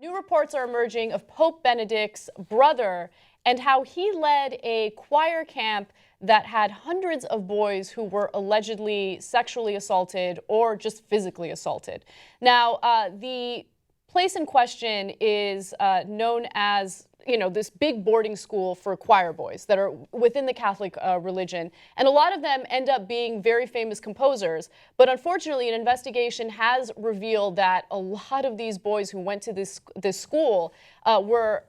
New reports are emerging of Pope Benedict's brother and how he led a choir camp that had hundreds of boys who were allegedly sexually assaulted or just physically assaulted. Now, the place in question is known as this big boarding school for choir boys that are within the Catholic religion. And a lot of them end up being very famous composers. But unfortunately, an investigation has revealed that a lot of these boys who went to this school were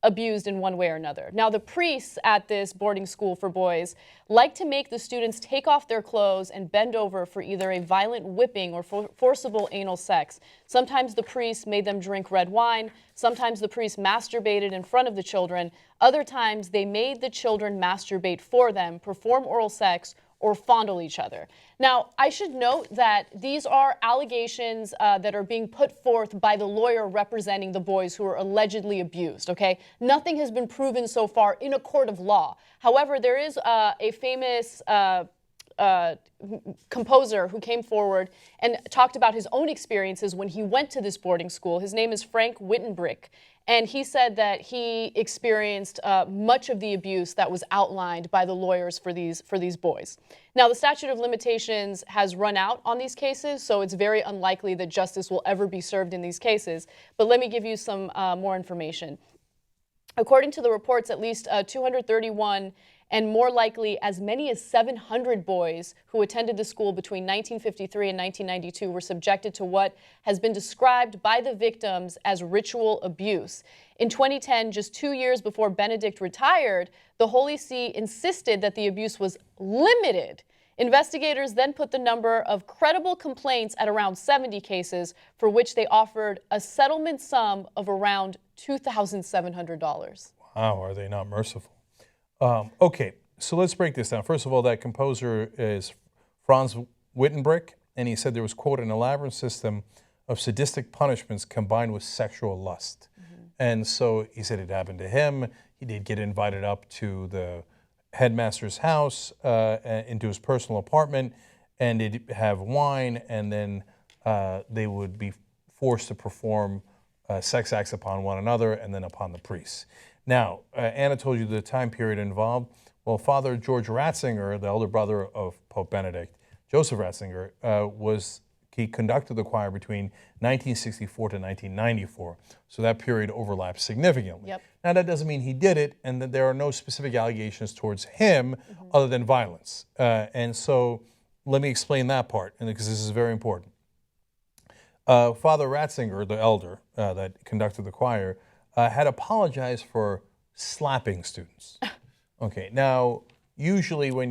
abused in one way or another. Now, the priests at this boarding school for boys like to make the students take off their clothes and bend over for either a violent whipping or forcible anal sex. Sometimes the priests made them drink red wine. Sometimes the priests masturbated in front of the children. Other times they made the children masturbate for them, perform oral sex, or fondle each other. Now, I should note that these are allegations that are being put forth by the lawyer representing the boys who were allegedly abused, okay? Nothing has been proven so far in a court of law. However, there is a famous composer who came forward and talked about his own experiences when he went to this boarding school. His name is Frank Wittenbrick. And he said that he experienced much of the abuse that was outlined by the lawyers for these boys. Now, the statute of limitations has run out on these cases, so it's very unlikely that justice will ever be served in these cases. But let me give you some more information. According to the reports, at least 231 and more likely as many as 700 boys who attended the school between 1953 and 1992 were subjected to what has been described by the victims as ritual abuse. In 2010, just 2 years before Benedict retired, the Holy See insisted that the abuse was limited. Investigators then put the number of credible complaints at around 70 cases, for which they offered a settlement sum of around $2,700. Wow, are they not merciful? Okay, so let's break this down. First of all, that composer is Franz Wittenbrick, and he said there was, quote, an elaborate system of sadistic punishments combined with sexual lust. And so he said it happened to him. He did get invited up to the headmaster's house, into his personal apartment, and they'd have wine, and then they would be forced to perform sex acts upon one another and then upon the priests. Now, Anna told you the time period involved. Well, Father George Ratzinger, the elder brother of Pope Benedict, Joseph Ratzinger, he conducted the choir between 1964 to 1994. So that period overlaps significantly. Yep. Now, that doesn't mean he did it, and that there are no specific allegations towards him other than violence. And so let me explain that part, because this is very important. Father Ratzinger, the elder that conducted the choir, had apologized for slapping students. Okay, now, usually when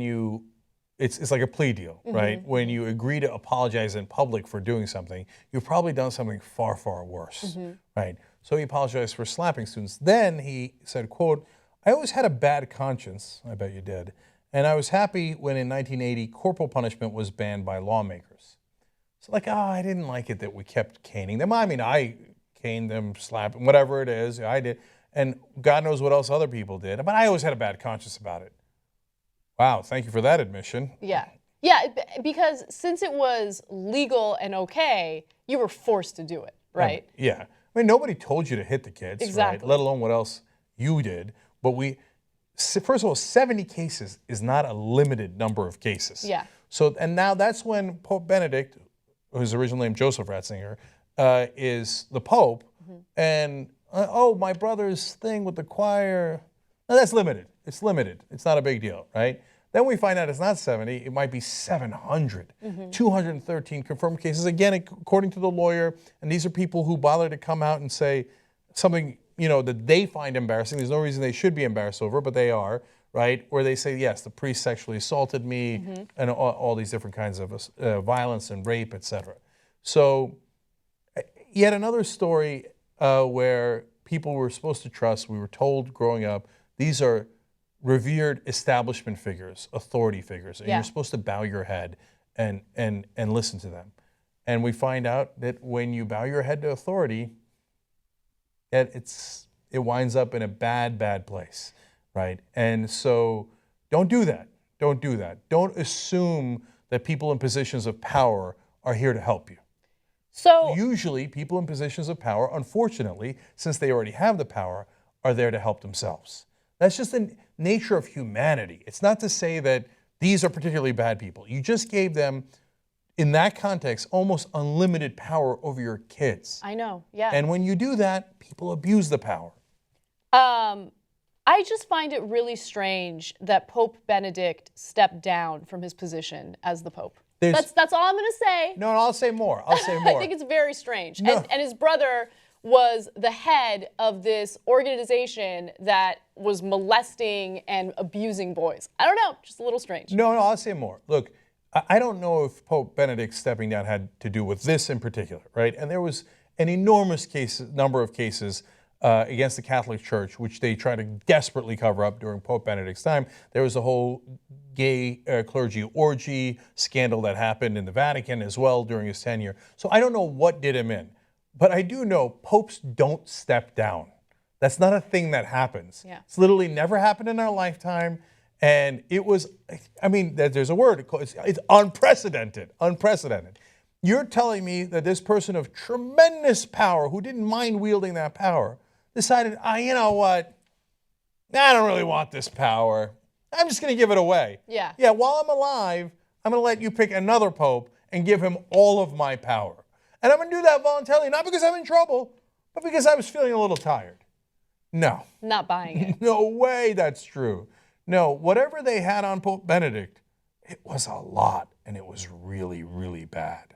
it's like a plea deal, right? When you agree to apologize in public for doing something, you've probably done something far, far worse, right? So he apologized for slapping students. Then he said, quote, I always had a bad conscience, I bet you did, and I was happy when in 1980 corporal punishment was banned by lawmakers. So like, I didn't like it that we kept caning them. I mean, I caned them, slapped them, whatever it is, I did. And God knows what else other people did. But I always had a bad conscience about it. Wow, thank you for that admission. Yeah. Yeah, because since it was legal and okay, you were forced to do it, right? Yeah. I mean, nobody told you to hit the kids, exactly. Right? Let alone what else you did. But first of all, 70 cases is not a limited number of cases. Yeah. So, and now that's when Pope Benedict, whose original name Joseph Ratzinger, is the Pope, and my brother's thing with the choir, no, that's limited. It's limited. It's not a big deal, right? Then we find out it's not 70, it might be 700, 213 confirmed cases. Again, according to the lawyer, and these are people who bother to come out and say something, that they find embarrassing. There's no reason they should be embarrassed over, but they are, right? Where they say, yes, the priest sexually assaulted me, and all these different kinds of violence and rape, etc. So, yet another story where people were supposed to trust, we were told growing up, these are revered establishment figures, authority figures, and you're supposed to bow your head and listen to them. And we find out that when you bow your head to authority, it winds up in a bad, bad place, right? And so don't do that. Don't do that. Don't assume that people in positions of power are here to help you. So Usually, people in positions of power, unfortunately, since they already have the power, are there to help themselves. That's just the nature of humanity. It's not to say that these are particularly bad people. You just gave them, in that context, almost unlimited power over your kids. I know, yeah. And when you do that, people abuse the power. I just find it really strange that Pope Benedict stepped down from his position as the Pope. That's all I'm going to say. No, I'll say more. I'll say more. I think it's very strange. No. And his brother was the head of this organization that was molesting and abusing boys. I don't know, just a little strange. No, I'll say more. Look, I don't know if Pope Benedict stepping down had to do with this in particular, right? And there was an enormous number of cases against the Catholic Church, which they tried to desperately cover up during Pope Benedict's time. There was a whole gay clergy orgy scandal that happened in the Vatican as well during his tenure. So I don't know what did him in. But I do know popes don't step down. That's not a thing that happens. Yeah. It's literally never happened in our lifetime. And it was, I mean, there's a word, it's unprecedented, unprecedented. You're telling me that this person of tremendous power, who didn't mind wielding that power, decided, you know what, I don't really want this power. I'm just going to give it away. Yeah. Yeah, while I'm alive, I'm going to let you pick another pope and give him all of my power. And I'm going to do that voluntarily, not because I'm in trouble, but because I was feeling a little tired. No. Not buying it. No way that's true. No, whatever they had on Pope Benedict, it was a lot, and it was really, really bad.